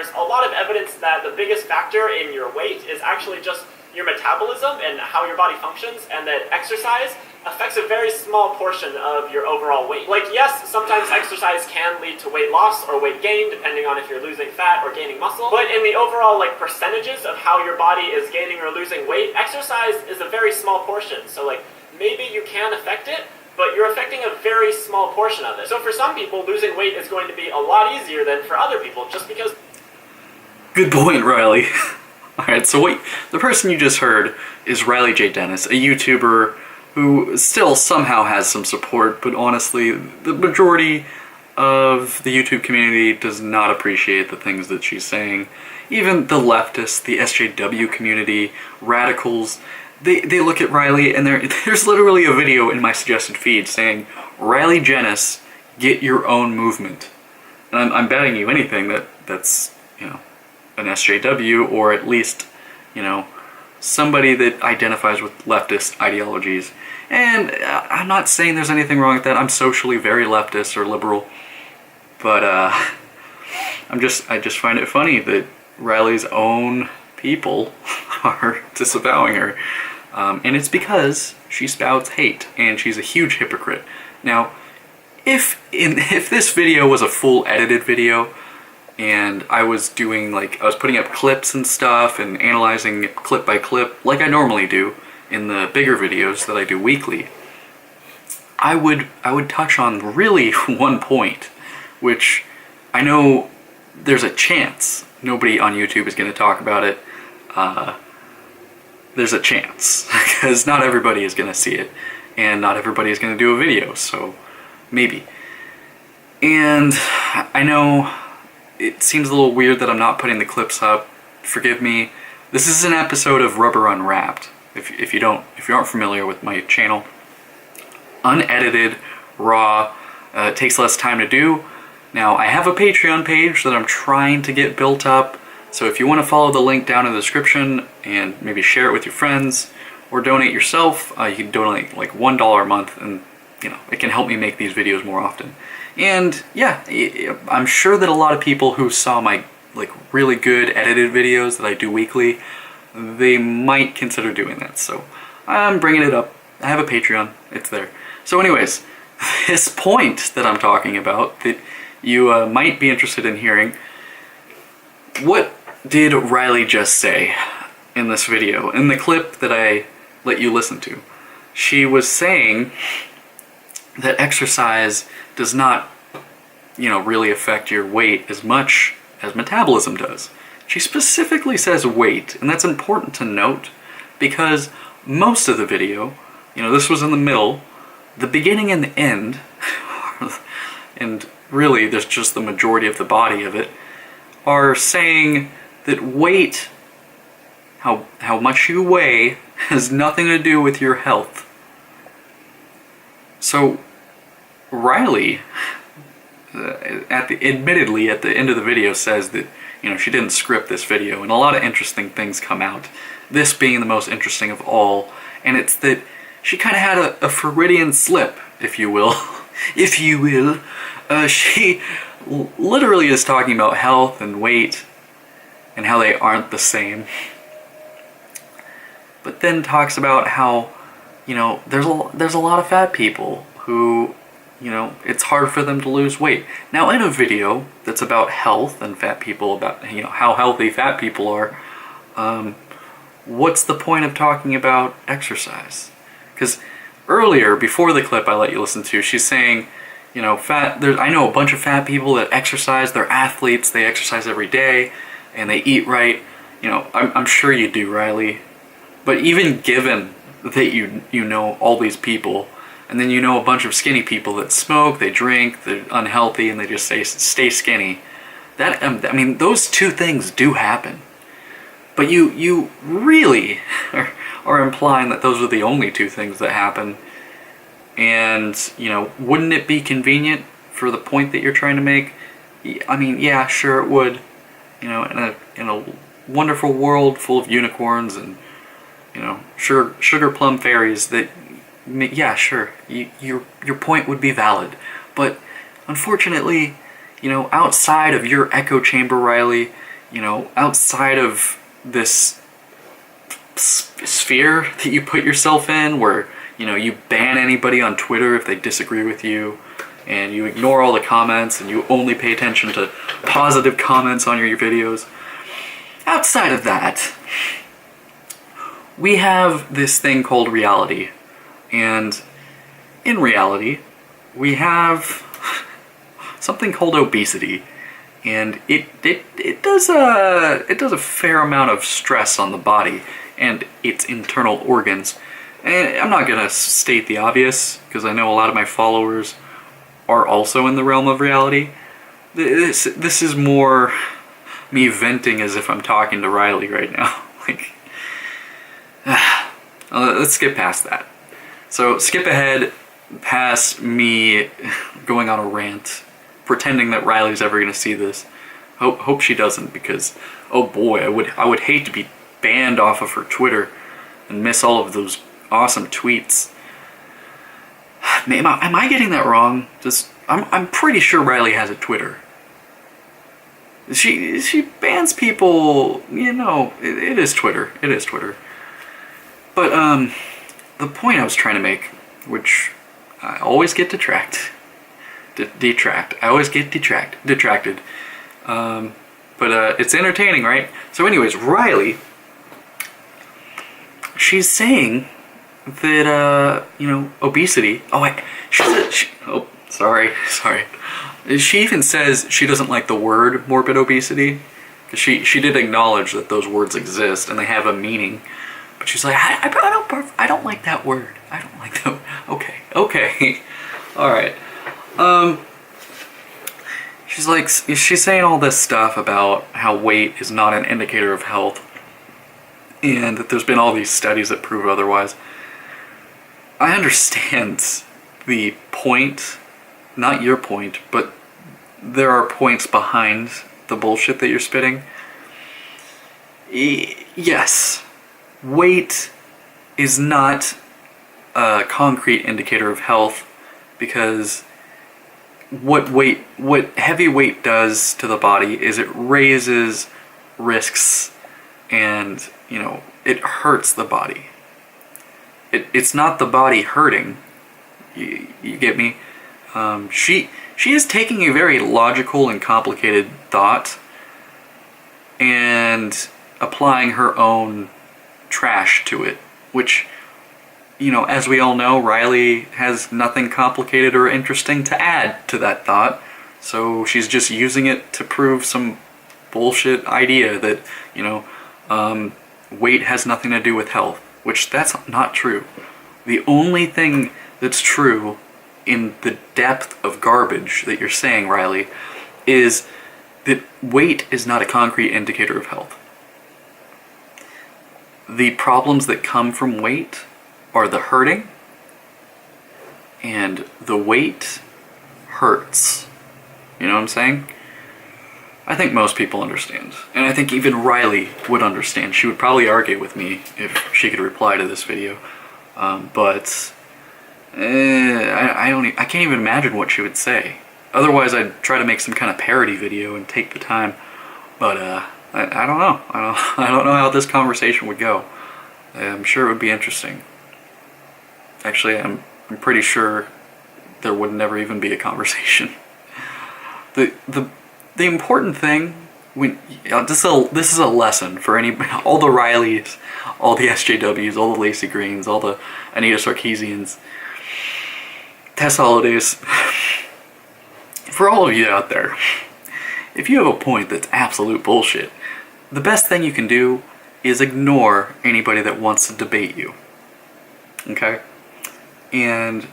there's a lot of evidence that the biggest factor in your weight is actually just your metabolism and how your body functions, and that exercise affects a very small portion of your overall weight. Like, yes, sometimes exercise can lead to weight loss or weight gain, depending on if you're losing fat or gaining muscle, but in the overall like percentages of how your body is gaining or losing weight, exercise is a very small portion. So like, maybe you can affect it, but you're affecting a very small portion of it. So for some people, losing weight is going to be a lot easier than for other people, just because... Good point, Riley. Alright, so what the person you just heard is rileyjaydennis, a YouTuber who still somehow has some support, but honestly, the majority of the YouTube community does not appreciate the things that she's saying. Even the leftists, the SJW community, radicals, they look at Riley and there's literally a video in my suggested feed saying, "rileyjaydennis, get your own movement." And I'm betting you anything that's, you know, an SJW, or at least, you know, somebody that identifies with leftist ideologies. And I'm not saying there's anything wrong with that. I'm socially very leftist or liberal, but I just find it funny that Riley's own people are disavowing her, and it's because she spouts hate and she's a huge hypocrite. Now, if this video was a full edited video, and I was doing, like, I was putting up clips and stuff and analyzing clip by clip like I normally do in the bigger videos that I do weekly, I would touch on really one point, which I know there's a chance nobody on YouTube is going to talk about it. There's a chance, because not everybody is going to see it, and not everybody is going to do a video, so maybe. And I know it seems a little weird that I'm not putting the clips up. Forgive me. This is an episode of Unwrapped. If you aren't familiar with my channel, unedited, raw, it takes less time to do. Now, I have a Patreon page that I'm trying to get built up, so if you want to follow the link down in the description and maybe share it with your friends or donate yourself, you can donate like $1 a month, and you know, it can help me make these videos more often. And yeah, I'm sure that a lot of people who saw my like really good edited videos that I do weekly, they might consider doing that. So I'm bringing it up. I have a Patreon. It's there. So anyways, this point that I'm talking about that you might be interested in hearing, what did Riley just say in this video? In the clip that I let you listen to, she was saying that exercise does not, you know, really affect your weight as much as metabolism does. She specifically says weight, and that's important to note because most of the video, you know, this was in the middle, the beginning and the end, and really there's just the majority of the body of it, are saying that weight, how much you weigh, has nothing to do with your health. So Riley, admittedly at the end of the video, says that, you know, she didn't script this video, and a lot of interesting things come out, this being the most interesting of all, and it's that she kind of had a Freudian slip, if you will. If you will. She literally is talking about health and weight and how they aren't the same, but then talks about how, you know, there's a lot of fat people who, you know, it's hard for them to lose weight. Now, in a video that's about health and fat people, about, you know, how healthy fat people are, what's the point of talking about exercise? Because earlier, before the clip I let you listen to, she's saying, you know, I know a bunch of fat people that exercise, they're athletes, they exercise every day, and they eat right. You know, I'm sure you do, Riley. But even given that you know all these people, and then you know a bunch of skinny people that smoke, they drink, they're unhealthy, and they just stay skinny, that, I mean, those two things do happen. But you really are implying that those are the only two things that happen. And, you know, wouldn't it be convenient for the point that you're trying to make? I mean, yeah, sure it would. You know, in a wonderful world full of unicorns and, you know, sugar plum fairies, that, yeah, sure, your point would be valid. But unfortunately, you know, outside of your echo chamber, Riley, you know, outside of this sphere that you put yourself in, where, you know, you ban anybody on Twitter if they disagree with you, and you ignore all the comments, and you only pay attention to positive comments on your videos. Outside of that, we have this thing called reality, and in reality, we have something called obesity, and it does a fair amount of stress on the body and its internal organs. And I'm not gonna state the obvious, because I know a lot of my followers are also in the realm of reality. This is more me venting as if I'm talking to Riley right now. Like, let's skip past that. So skip ahead past me going on a rant, pretending that Riley's ever gonna see this. Hope she doesn't, because oh boy, I would hate to be banned off of her Twitter and miss all of those awesome tweets. Am I getting that wrong? I'm pretty sure Riley has a Twitter. She bans people, you know. It is Twitter. It is Twitter. But the point I was trying to make, which I always get detracted. I always get detracted. But it's entertaining, right? So anyways, Riley, she's saying that, you know, obesity. Oh, sorry. She even says she doesn't like the word morbid obesity, because she did acknowledge that those words exist and they have a meaning. But she's like, I don't like that word. I don't like that. Okay. All right. She's saying all this stuff about how weight is not an indicator of health, and that there's been all these studies that prove otherwise. I understand the point, not your point, but there are points behind the bullshit that you're spitting. Yes, weight is not a concrete indicator of health, because what heavy weight does to the body is it raises risks, and, you know, it hurts the body. It's not the body hurting. You get me? She is taking a very logical and complicated thought and applying her own trash to it, which, you know, as we all know, Riley has nothing complicated or interesting to add to that thought, so she's just using it to prove some bullshit idea that, you know, weight has nothing to do with health, which that's not true. The only thing that's true in the depth of garbage that you're saying, Riley, is that weight is not a concrete indicator of health. The problems that come from weight are the hurting, and the weight hurts. You know what I'm saying? I think most people understand, and I think even Riley would understand. She would probably argue with me if she could reply to this video, but I can't even imagine what she would say. Otherwise, I'd try to make some kind of parody video and take the time, but I don't know. I don't know how this conversation would go. I'm sure it would be interesting. Actually, I'm pretty sure there would never even be a conversation. The important thing, this is a lesson for all the Rileys, all the SJWs, all the Lacey Greens, all the Anita Sarkeesians, Tess Holidays. For all of you out there, if you have a point that's absolute bullshit, the best thing you can do is ignore anybody that wants to debate you. Okay? And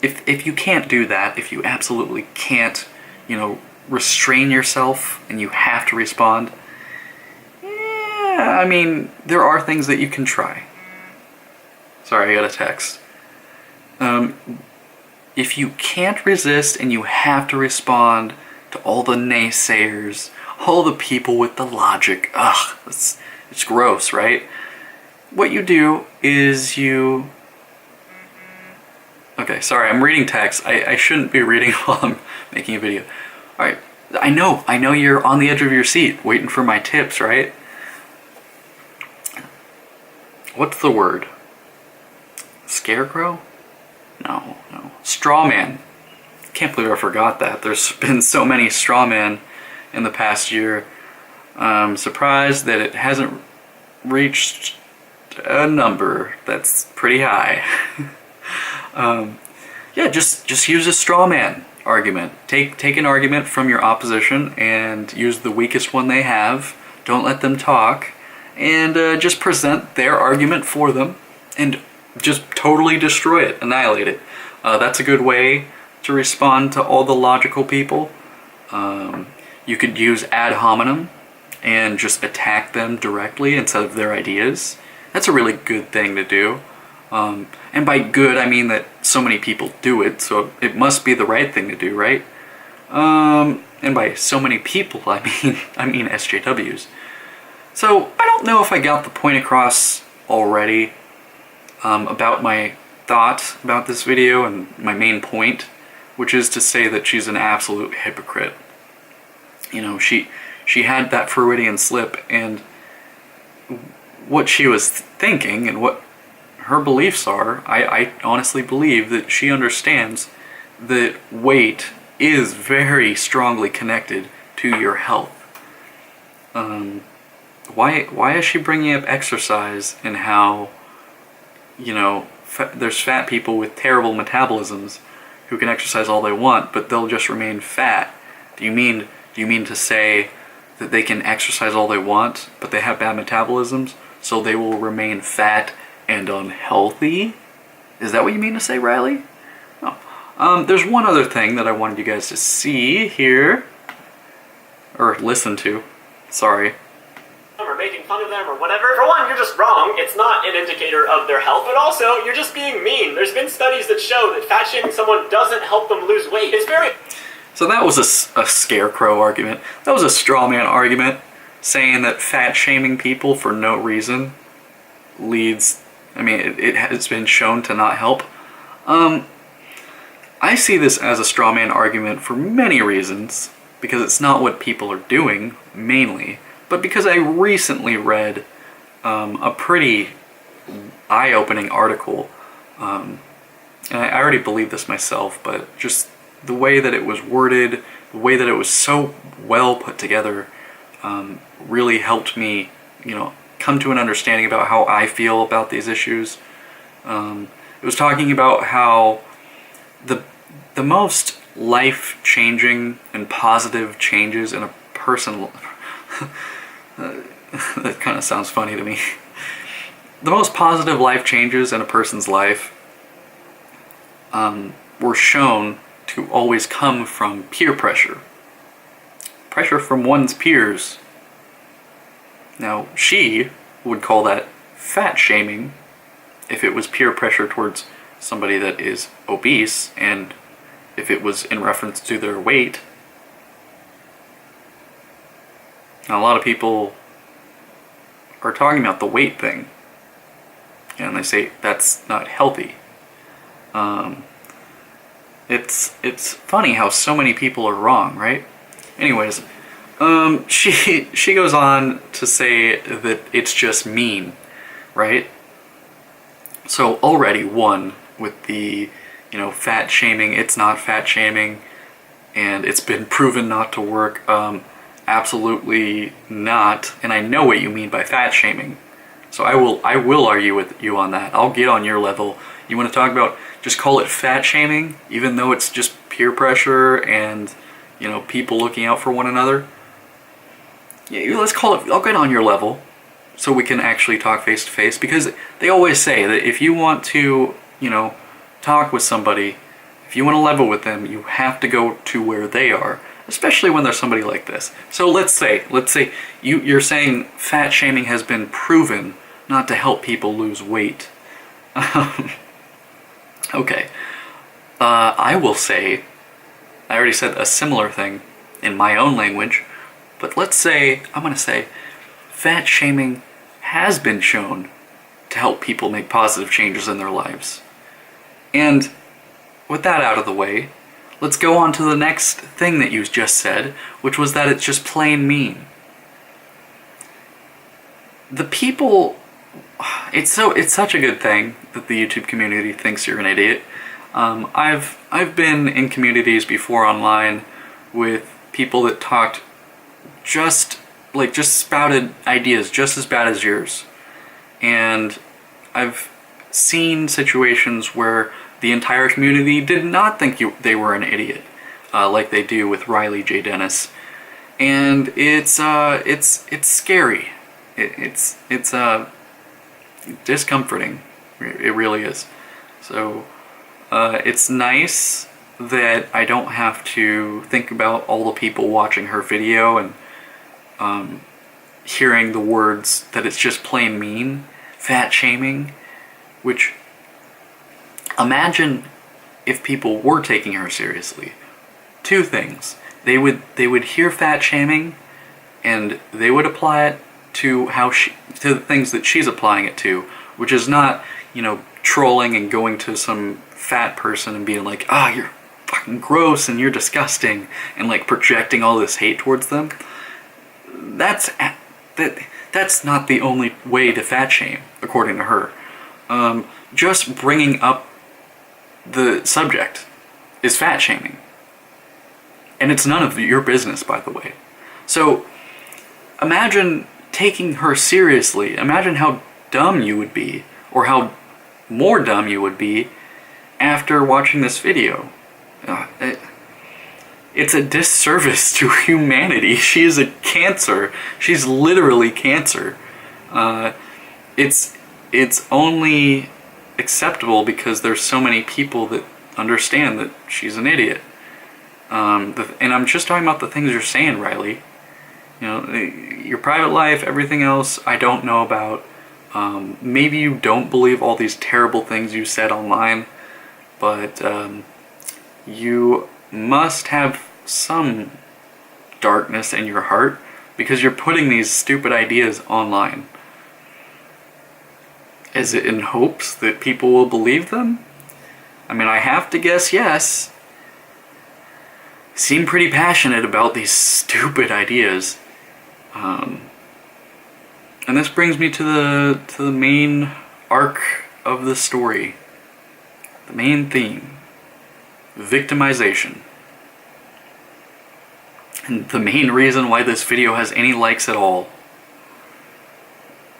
if you can't do that, if you absolutely can't, you know, restrain yourself and you have to respond, yeah, I mean, there are things that you can try. Sorry, I got a text. If you can't resist and you have to respond to all the naysayers, all the people with the logic, it's gross, right? What you do is you... Okay, sorry, I'm reading text. I shouldn't be reading while I'm making a video. Alright, I know you're on the edge of your seat waiting for my tips, right? What's the word? Scarecrow? No. Straw man. Can't believe I forgot that. There's been so many straw men in the past year. I'm surprised that it hasn't reached a number that's pretty high. Yeah, just use a straw man argument. Take an argument from your opposition and use the weakest one they have. Don't let them talk, and just present their argument for them and just totally destroy it, annihilate it. That's a good way to respond to all the logical people. You could use ad hominem and just attack them directly instead of their ideas. That's a really good thing to do. And by good, I mean that so many people do it, so it must be the right thing to do, right? And by so many people, I mean SJWs. So I don't know if I got the point across already about my thought about this video and my main point, which is to say that she's an absolute hypocrite. You know, she had that Freudian slip, and what she was thinking and what her beliefs are, I honestly believe that she understands that weight is very strongly connected to your health. Why is she bringing up exercise and how, you know, there's fat people with terrible metabolisms who can exercise all they want, but they'll just remain fat? Do you mean to say that they can exercise all they want, but they have bad metabolisms, so they will remain fat and unhealthy? Is that what you mean to say, Riley? No. There's one other thing that I wanted you guys to see here, or listen to. Sorry. Or making fun of them or whatever. For one, you're just wrong. It's not an indicator of their health, but also you're just being mean. There's been studies that show that fat shaming someone doesn't help them lose weight. It's very... So that was a scarecrow argument. That was a straw man argument, saying that fat shaming people for no reason leads... I mean, it has been shown to not help. I see this as a straw man argument for many reasons, because it's not what people are doing, mainly, but because I recently read a pretty eye-opening article, and I already believed this myself, but just the way that it was worded, the way that it was so well put together, really helped me, you know, come to an understanding about how I feel about these issues. It was talking about how the most life-changing and positive changes in a person... that kind of sounds funny to me. The most positive life changes in a person's life were shown to always come from peer pressure. Pressure from one's peers. Now, she would call that fat shaming if it was peer pressure towards somebody that is obese, and if it was in reference to their weight. Now, a lot of people are talking about the weight thing, and they say that's not healthy. It's funny how so many people are wrong, right? Anyways, she goes on to say that it's just mean, right? So already one with the, you know, fat shaming, it's not fat shaming, and it's been proven not to work. Absolutely not, and I know what you mean by fat shaming. So I will argue with you on that. I'll get on your level. You want to talk about just call it fat shaming, even though it's just peer pressure and, you know, people looking out for one another? Yeah, let's call it, I'll get on your level so we can actually talk face to face, because they always say that if you want to, you know, talk with somebody, if you want to level with them, you have to go to where they are, especially when there's somebody like this. So let's say you're saying fat shaming has been proven not to help people lose weight. Okay. I will say, I already said a similar thing in my own language, but let's say, I'm going to say, fat shaming has been shown to help people make positive changes in their lives. And with that out of the way, let's go on to the next thing that you just said, which was that it's just plain mean. The people, it's such a good thing that the YouTube community thinks you're an idiot. I've been in communities before online with people that talked just spouted ideas just as bad as yours. And I've seen situations where the entire community did not think they were an idiot, like they do with rileyjaydennis. And it's scary. It's discomforting. It really is. So it's nice that I don't have to think about all the people watching her video and hearing the words that it's just plain mean, fat shaming, which, imagine if people were taking her seriously. Two things. They would hear fat shaming and they would apply it to to the things that she's applying it to, which is not, trolling and going to some fat person and being like, you're fucking gross and you're disgusting, and like projecting all this hate towards them. That's not the only way to fat shame, according to her. Just bringing up the subject is fat shaming. And it's none of your business, by the way. So imagine taking her seriously. Imagine how dumb you would be, or how more dumb you would be after watching this video. It's a disservice to humanity. She is a cancer. She's literally cancer. It's only acceptable because there's so many people that understand that she's an idiot. And I'm just talking about the things you're saying, Riley. Your private life, everything else, I don't know about. Maybe you don't believe all these terrible things you said online, but you must have some darkness in your heart because you're putting these stupid ideas online. Is it in hopes that people will believe them? I mean, I have to guess yes. Seem pretty passionate about these stupid ideas. And this brings me to the main arc of the story. The main theme. Victimization. And the main reason why this video has any likes at all.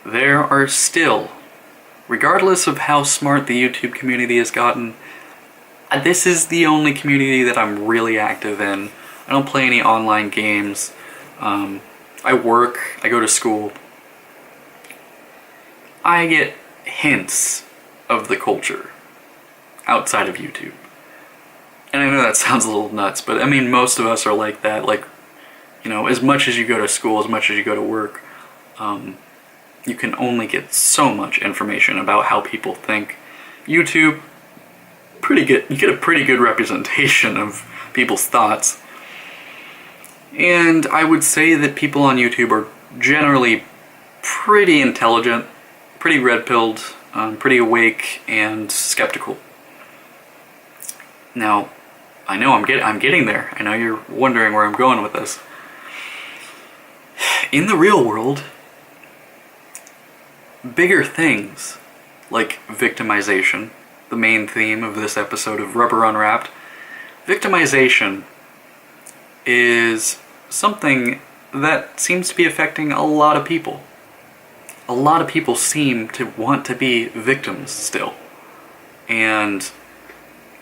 There are still, regardless of how smart the YouTube community has gotten, this is the only community that I'm really active in. I don't play any online games. I work, I go to school. I get hints of the culture outside of YouTube. And I know that sounds a little nuts, but I mean, most of us are like that. Like, as much as you go to school, as much as you go to work, you can only get so much information about how people think. YouTube, pretty good. You get a pretty good representation of people's thoughts. And I would say that people on YouTube are generally pretty intelligent, pretty red-pilled, pretty awake, and skeptical. Now, I know I'm getting there. I know you're wondering where I'm going with this. In the real world, bigger things like victimization, the main theme of this episode of Rubber Unwrapped, victimization is something that seems to be affecting a lot of people. A lot of people seem to want to be victims still. And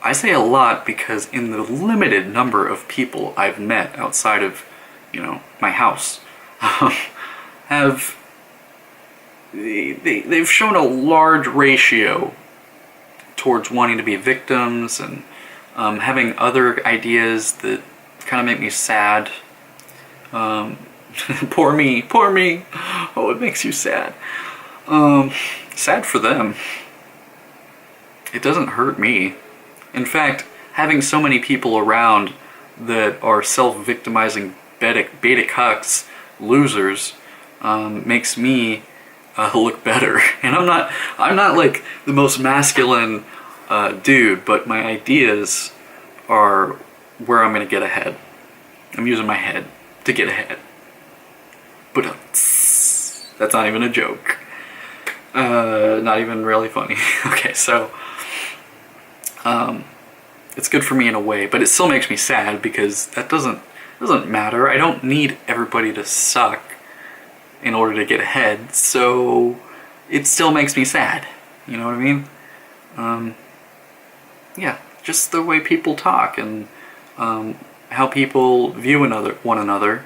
I say a lot because in the limited number of people I've met outside of, my house, they've shown a large ratio towards wanting to be victims and having other ideas that kind of make me sad. Poor me. Oh, it makes you sad. Sad for them. It doesn't hurt me. In fact, having so many people around that are self-victimizing beta cucks, losers, makes me look better. And I'm not like the most masculine dude, but my ideas are where I'm gonna get ahead. I'm using my head to get ahead. But that's not even a joke. Not even really funny. Okay, so it's good for me in a way, but it still makes me sad because that doesn't matter. I don't need everybody to suck in order to get ahead, so it still makes me sad. You know what I mean? Yeah, just the way people talk and how people view one another,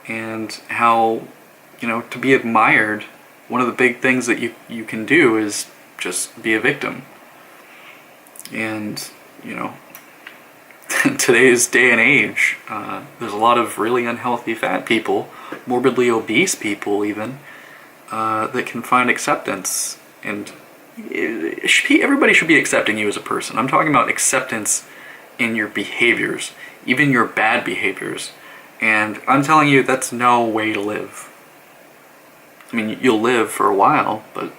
and how, you know, to be admired, one of the big things that you can do is just be a victim. And, you know, in today's day and age, there's a lot of really unhealthy fat people, morbidly obese people even, that can find acceptance. And everybody should be accepting you as a person. I'm talking about acceptance in your behaviors, even your bad behaviors. And I'm telling you, that's no way to live. I mean, you'll live for a while, but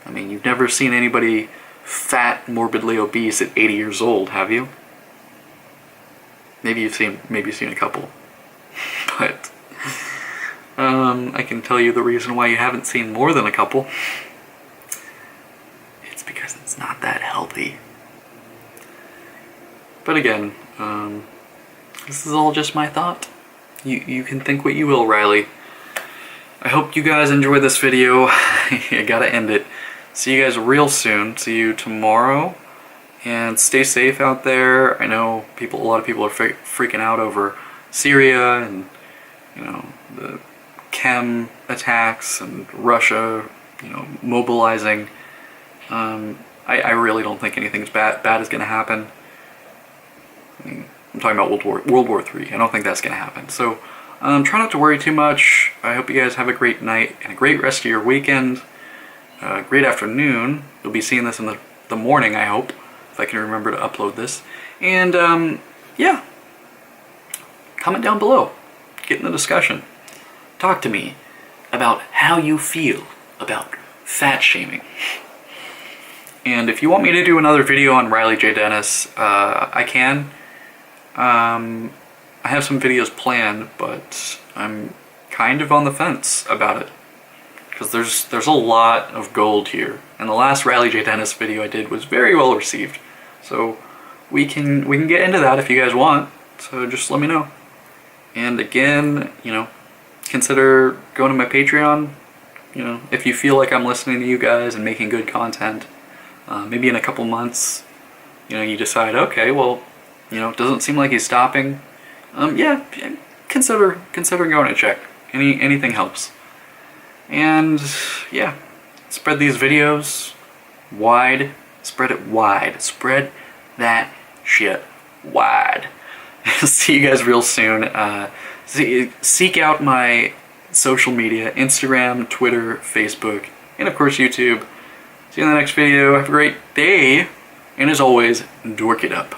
I mean, you've never seen anybody fat, morbidly obese at 80 years old, have you? Maybe you've seen a couple. But I can tell you the reason why you haven't seen more than a couple. It's because it's not that healthy. But again, this is all just my thought. You can think what you will, Riley. I hope you guys enjoyed this video. I gotta end it. See you guys real soon. See you tomorrow. And stay safe out there. I know a lot of people are freaking out over Syria and, you know, the chem attacks and Russia, you know, mobilizing. I really don't think anything's bad is going to happen. I mean, I'm talking about World War III. I don't think that's going to happen. So try not to worry too much. I hope you guys have a great night and a great rest of your weekend. Great afternoon. You'll be seeing this in the morning, I hope, if I can remember to upload this. And yeah, comment down below. Get in the discussion. Talk to me about how you feel about fat shaming. And if you want me to do another video on rileyjaydennis, I can. I have some videos planned, but I'm kind of on the fence about it. Because there's a lot of gold here. And the last rileyjaydennis video I did was very well received. So we can get into that if you guys want. So just let me know. And again, you know, consider going to my Patreon. You know, if you feel like I'm listening to you guys and making good content, maybe in a couple months, you know, you decide, okay, well, you know, it doesn't seem like he's stopping. Yeah, consider going to check. Anything helps. And yeah, spread these videos wide. Spread it wide. Spread that shit wide. See you guys real soon. Seek out my social media: Instagram, Twitter, Facebook, and of course YouTube. See you in the next video. Have a great day, and as always, dork it up.